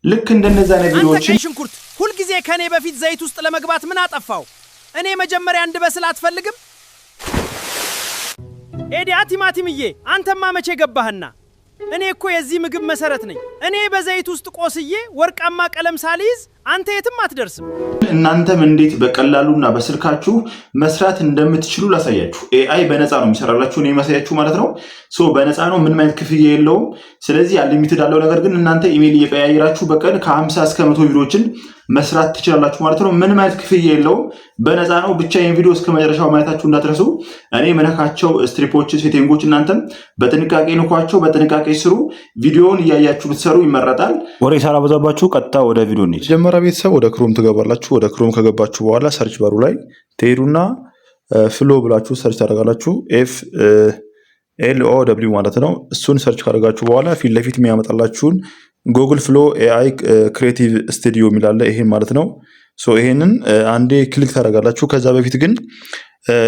ልክ እንደነዛ ቪዲዮዎችን ሽንኩርት ሁሉ ጊዜ ከኔ በፊት ዘይት ውስጥ ለመግባት ምን አጠፋው? እኔ መጀመሪያ እንድበስል አትፈልግም? ኤዲያ ቲማቲምዬ አንተማ መቼ ገባህና? እኔ እኮ የዚህ ምግብ መሰረት ነኝ። እኔ በዘይት ውስጥ ቆስዬ ወርቃማ ቀለም ሳልይዝ አንተ የትም አትደርስም። እናንተም እንዴት በቀላሉና በስልካችሁ መስራት እንደምትችሉ ላሳያችሁ። ኤአይ በነፃ ነው የሚሰራላችሁ ነው የሚያሳያችሁ ማለት ነው። በነፃ ነው፣ ምንም አይነት ክፍያ የለውም። ስለዚህ አንሊሚትድ አለው። ነገር ግን እናንተ ኢሜል እየቀያየራችሁ በቀን ከ50 እስከ 100 ቪዲዮዎችን መስራት ትችላላችሁ ማለት ነው። ምንም አይነት ክፍያ የለውም፣ በነፃ ነው። ብቻ ይሄን ቪዲዮ እስከ መጨረሻው ማየታችሁ እንዳትረሱ። እኔ መነካቸው ስትሪፖች፣ ሴቲንጎች እናንተም በጥንቃቄ ንኳቸው፣ በጥንቃቄ ስሩ። ቪዲዮውን እያያችሁ ብትሰሩ ይመረጣል። ወሬ ሳላበዛባችሁ ቀጥታ ወደ ቪዲዮ እንሂድ። መጀመሪያ ቤተሰብ ወደ ክሮም ትገባላችሁ። ወደ ክሮም ከገባችሁ በኋላ ሰርች ባሩ ላይ ትሄዱና ፍሎ ብላችሁ ሰርች ታደርጋላችሁ። FLOW ማለት ነው። እሱን ሰርች ካደረጋችሁ በኋላ ፊት ለፊት የሚያመጣላችሁን ጉግል ፍሎ ኤአይ ክሬቲቭ ስቱዲዮ የሚላለ ይሄን ማለት ነው። ይሄንን አንዴ ክሊክ ታደርጋላችሁ። ከዛ በፊት ግን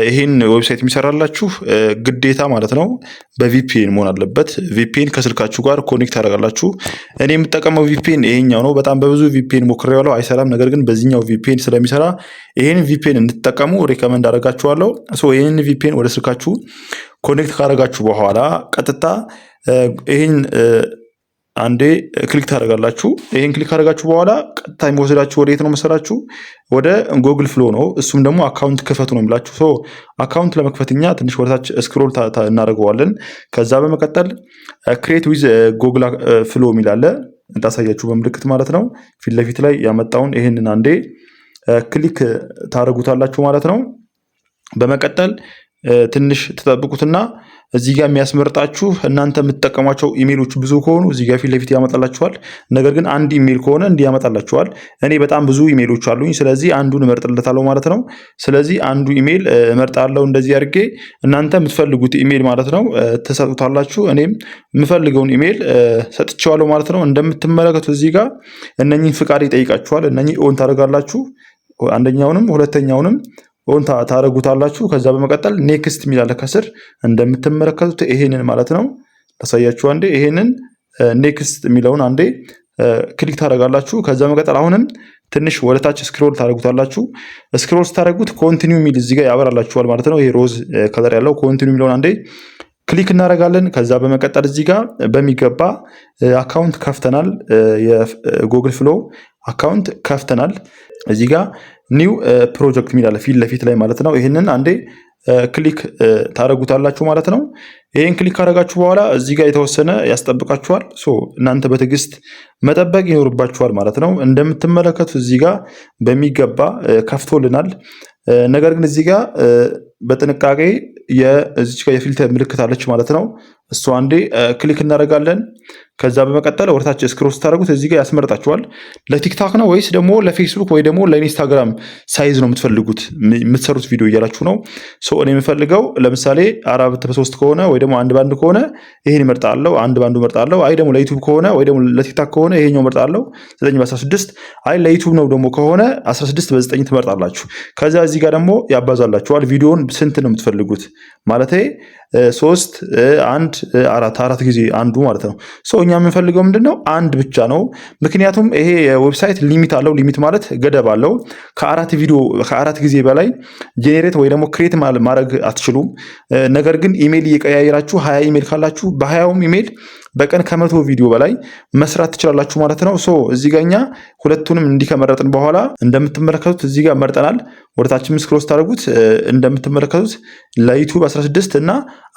ይሄን ዌብሳይት የሚሰራላችሁ ግዴታ ማለት ነው በቪፒኤን መሆን አለበት። ቪፒኤን ከስልካችሁ ጋር ኮኔክት ታደርጋላችሁ። እኔ የምጠቀመው ቪፒኤን ይሄኛው ነው። በጣም በብዙ ቪፒኤን ሞክሬዋለሁ፣ አይሰራም። ነገር ግን በዚህኛው ቪፒኤን ስለሚሰራ ይሄን ቪፒኤን እንድትጠቀሙ ሪከመንድ አደርጋችኋለሁ። ይሄን ቪፒኤን ወደ ስልካችሁ ኮኔክት ካደረጋችሁ በኋላ ቀጥታ ይሄን አንዴ ክሊክ ታደርጋላችሁ። ይሄን ክሊክ ካደረጋችሁ በኋላ ቀጥታ የሚወስዳችሁ ወደ የት ነው መሰላችሁ? ወደ ጉግል ፍሎ ነው። እሱም ደግሞ አካውንት ክፈቱ ነው የሚላችሁ። አካውንት ለመክፈትኛ ትንሽ ወደታች ስክሮል እናደርገዋለን። ከዛ በመቀጠል ክሬት ዊዝ ጉግል ፍሎ የሚላለ እንዳሳያችሁ በምልክት ማለት ነው። ፊት ለፊት ላይ ያመጣውን ይሄንን አንዴ ክሊክ ታደርጉታላችሁ ማለት ነው። በመቀጠል ትንሽ ተጠብቁትና እዚህ ጋር የሚያስመርጣችሁ እናንተ የምትጠቀሟቸው ኢሜሎች ብዙ ከሆኑ እዚህ ጋር ፊት ለፊት ያመጣላችኋል። ነገር ግን አንድ ኢሜል ከሆነ እንዲህ ያመጣላችኋል። እኔ በጣም ብዙ ኢሜሎች አሉኝ፣ ስለዚህ አንዱን እመርጥለታለሁ ማለት ነው። ስለዚህ አንዱ ኢሜል እመርጣለሁ እንደዚህ አድርጌ። እናንተ የምትፈልጉት ኢሜል ማለት ነው ተሰጡታላችሁ። እኔም የምፈልገውን ኢሜል ሰጥቼዋለሁ ማለት ነው። እንደምትመለከቱት እዚህ ጋር እነኚህን ፍቃድ ይጠይቃችኋል። እነኚህ ኦን ታደርጋላችሁ። አንደኛውንም ሁለተኛውንም ኦን ታደርጉታላችሁ። ከዛ በመቀጠል ኔክስት የሚላለ ከስር እንደምትመለከቱት ይሄንን ማለት ነው ታሳያችሁ። አንዴ ይሄንን ኔክስት የሚለውን አንዴ ክሊክ ታደርጋላችሁ። ከዛ በመቀጠል አሁንም ትንሽ ወደታች ስክሮል ታደርጉታላችሁ። ስክሮል ስታደርጉት ኮንቲኒው የሚል እዚህ ጋር ያበራላችኋል ማለት ነው። ይሄ ሮዝ ከለር ያለው ኮንቲኒው የሚለውን አንዴ ክሊክ እናደርጋለን። ከዛ በመቀጠል እዚህ ጋር በሚገባ አካውንት ከፍተናል። የጉግል ፍሎ አካውንት ከፍተናል። እዚህ ጋር ኒው ፕሮጀክት የሚላለ ፊት ለፊት ላይ ማለት ነው። ይህንን አንዴ ክሊክ ታደርጉታላችሁ ማለት ነው። ይህን ክሊክ ካደረጋችሁ በኋላ እዚህ ጋር የተወሰነ ያስጠብቃችኋል። እናንተ በትዕግስት መጠበቅ ይኖርባችኋል ማለት ነው። እንደምትመለከቱት እዚህ ጋር በሚገባ ከፍቶልናል። ነገር ግን እዚህ ጋር በጥንቃቄ የዚች ጋር የፊልተር ምልክት አለች ማለት ነው። እሱ አንዴ ክሊክ እናደርጋለን። ከዛ በመቀጠል ወርታች ስክሮል ስታደርጉት እዚህ ጋር ያስመርጣችኋል። ለቲክታክ ነው ወይስ ደግሞ ለፌስቡክ ወይ ደግሞ ለኢንስታግራም ሳይዝ ነው የምትፈልጉት የምትሰሩት ቪዲዮ እያላችሁ ነው። እኔ የምፈልገው ለምሳሌ 4:3 ከሆነ ወይ ደግሞ 1:1 ከሆነ ይሄን እመርጣለሁ። 1:1 እመርጣለሁ። አይ ደግሞ ለዩቲዩብ ከሆነ ወይ ደግሞ ለቲክታክ ከሆነ ይሄኛው እመርጣለሁ 9:16። አይ ለዩቲዩብ ነው ደግሞ ከሆነ 16:9 ትመርጣላችሁ። ከዛ እዚህ ጋር ደግሞ ያባዛላችኋል። ቪዲዮውን ስንት ነው የምትፈልጉት ማለት 3 1 4 ጊዜ አንዱ ማለት ነው። እኛ የምንፈልገው ምንድነው? አንድ ብቻ ነው። ምክንያቱም ይሄ ዌብሳይት ሊሚት አለው። ሊሚት ማለት ገደብ አለው። ከአራት ጊዜ በላይ ጄኔሬት ወይ ደግሞ ክሬት ማድረግ አትችሉም። ነገር ግን ኢሜል እየቀያየራችሁ 20 ኢሜል ካላችሁ በ20ውም ኢሜል በቀን ከ100 ቪዲዮ በላይ መስራት ትችላላችሁ ማለት ነው። እዚህ ጋር እኛ ሁለቱንም እንዲህ ከመረጥን በኋላ እንደምትመለከቱት እዚህ ጋር መርጠናል። ወደታችም ስክሮል ስታደርጉት እንደምትመለከቱት ለዩቲዩብ 16 እና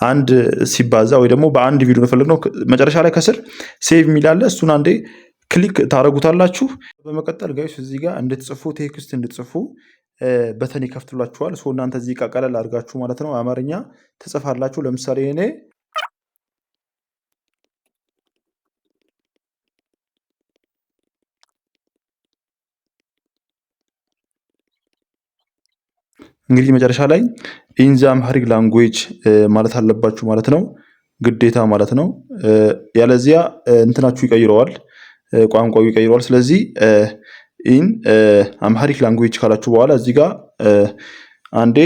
1 ሲባዛ ወይ ደግሞ በአንድ ቪዲዮ ነው። መጨረሻ ላይ ከስር ሴቭ የሚላለ እሱን አንዴ ክሊክ ታደርጉታላችሁ። በመቀጠል ጋይስ እዚህ ጋር እንድትጽፉ ቴክስት እንድትጽፉ በተን ይከፍቱላችኋል። እናንተ እዚህ ጋር ቀለል አድርጋችሁ ማለት ነው አማርኛ ትጽፋላችሁ። ለምሳሌ እኔ እንግዲህ መጨረሻ ላይ ኢን ዘ አምሃሪክ ላንጉዌጅ ማለት አለባችሁ ማለት ነው፣ ግዴታ ማለት ነው። ያለዚያ እንትናችሁ ይቀይረዋል፣ ቋንቋው ይቀይረዋል። ስለዚህ ኢን አምሃሪክ ላንጉዌጅ ካላችሁ በኋላ እዚህ ጋር አንዴ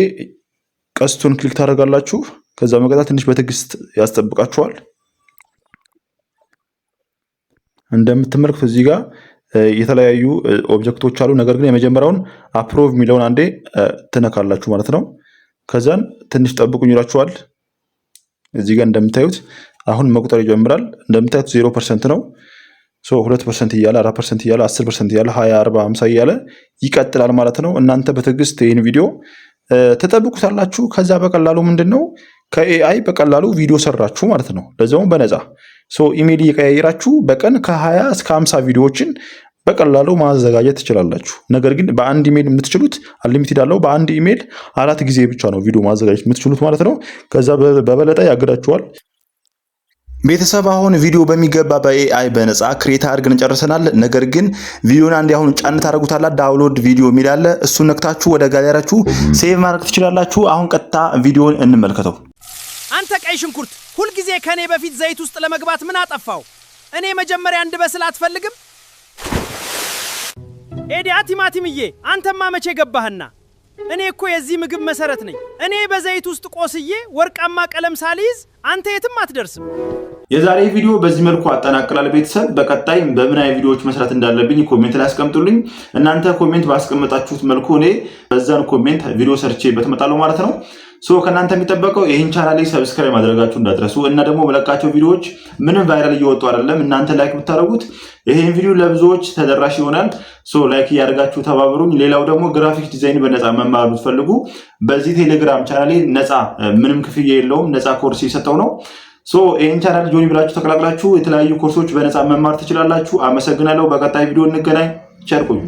ቀስቱን ክሊክ ታደርጋላችሁ። ከዛ መቀጠል ትንሽ በትዕግስት ያስጠብቃችኋል። እንደምትመለከቱት እዚህ ጋር የተለያዩ ኦብጀክቶች አሉ። ነገር ግን የመጀመሪያውን አፕሮቭ የሚለውን አንዴ ትነካላችሁ ማለት ነው። ከዛን ትንሽ ጠብቁኝ ይላችኋል። እዚህ ጋር እንደምታዩት አሁን መቁጠር ይጀምራል። እንደምታዩት 0% ነው። 2% እያለ 4% እያለ 10% እያለ 20 40 50 እያለ ይቀጥላል ማለት ነው። እናንተ በትዕግስት ይህን ቪዲዮ ተጠብቁታላችሁ። ከዛ በቀላሉ ምንድነው ከኤአይ በቀላሉ ቪዲዮ ሰራችሁ ማለት ነው። ለዛውም በነፃ ኢሜል እየቀያየራችሁ በቀን ከ20 እስከ 50 ቪዲዮዎችን በቀላሉ ማዘጋጀት ትችላላችሁ። ነገር ግን በአንድ ኢሜል የምትችሉት አንሊሚትድ አለው። በአንድ ኢሜል 4 ጊዜ ብቻ ነው ቪዲዮ ማዘጋጀት የምትችሉት ማለት ነው። ከዛ በበለጠ ያግዳችኋል። ቤተሰብ አሁን ቪዲዮ በሚገባ በኤአይ በነፃ ክሬት አድርገን ጨርሰናል። ነገር ግን ቪዲዮን አንዴ አሁን ጫን ታደርጉታላችሁ። ዳውንሎድ ቪዲዮ የሚል አለ። እሱን ነክታችሁ ወደ ጋለሪያችሁ ሴቭ ማድረግ ትችላላችሁ። አሁን ቀጥታ ቪዲዮን እንመልከተው። አንተ ቀይ ሽንኩርት ሁልጊዜ ከኔ በፊት ዘይት ውስጥ ለመግባት ምን አጠፋው? እኔ መጀመሪያ እንድበስል አትፈልግም? ኤዲያ ቲማቲምዬ አንተማ መቼ ገባህና? እኔ እኮ የዚህ ምግብ መሰረት ነኝ። እኔ በዘይት ውስጥ ቆስዬ ወርቃማ ቀለም ሳልይዝ አንተ የትም አትደርስም። የዛሬ ቪዲዮ በዚህ መልኩ አጠናቅላል። ቤተሰብ በቀጣይ በምን አይነት ቪዲዮዎች መስራት እንዳለብኝ ኮሜንት ላይ አስቀምጡልኝ። እናንተ ኮሜንት ባስቀመጣችሁት መልኩ እኔ በዛን ኮሜንት ቪዲዮ ሰርቼበት እመጣለሁ ማለት ነው። ከእናንተ የሚጠበቀው ይህን ቻናል ላይ ሰብስክራይብ ማድረጋችሁ እንዳትረሱ እና ደግሞ መለቃቸው ቪዲዮዎች ምንም ቫይራል እየወጡ አይደለም። እናንተ ላይክ ብታደርጉት ይህን ቪዲዮ ለብዙዎች ተደራሽ ይሆናል። ላይክ እያደርጋችሁ ተባብሩኝ። ሌላው ደግሞ ግራፊክስ ዲዛይን በነፃ መማር ብትፈልጉ በዚህ ቴሌግራም ቻናል ላይ ነፃ ምንም ክፍያ የለውም ነፃ ኮርስ የሰጠው ነው። ይህን ቻናል ጆይን ብላችሁ ተቀላቅላችሁ የተለያዩ ኮርሶች በነፃ መማር ትችላላችሁ። አመሰግናለሁ። በቀጣይ ቪዲዮ እንገናኝ። ቸር ቆዩ።